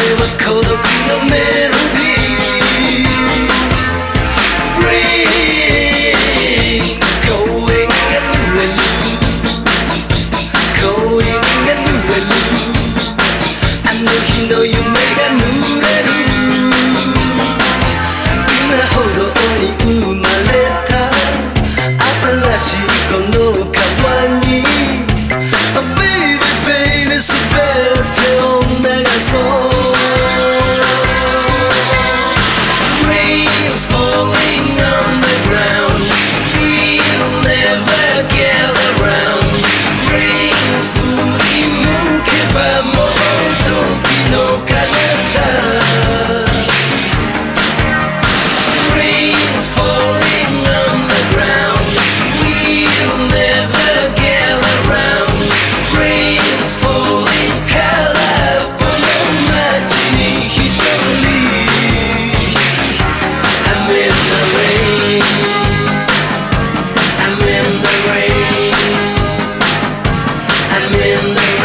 は孤独のメロディー Rain 声が濡れる声が濡れるあの日の夢が濡れる今ほどに生まれた新しいこの川に Oh baby baby すべてを流そう Rain's falling on the ground We'll never get around Rain 振り向けばもう時の彼方Rain's falling on the ground We'll never get around Rain's falling からこの街に一人 I'm in the rain I'm in the rain I'm in the rain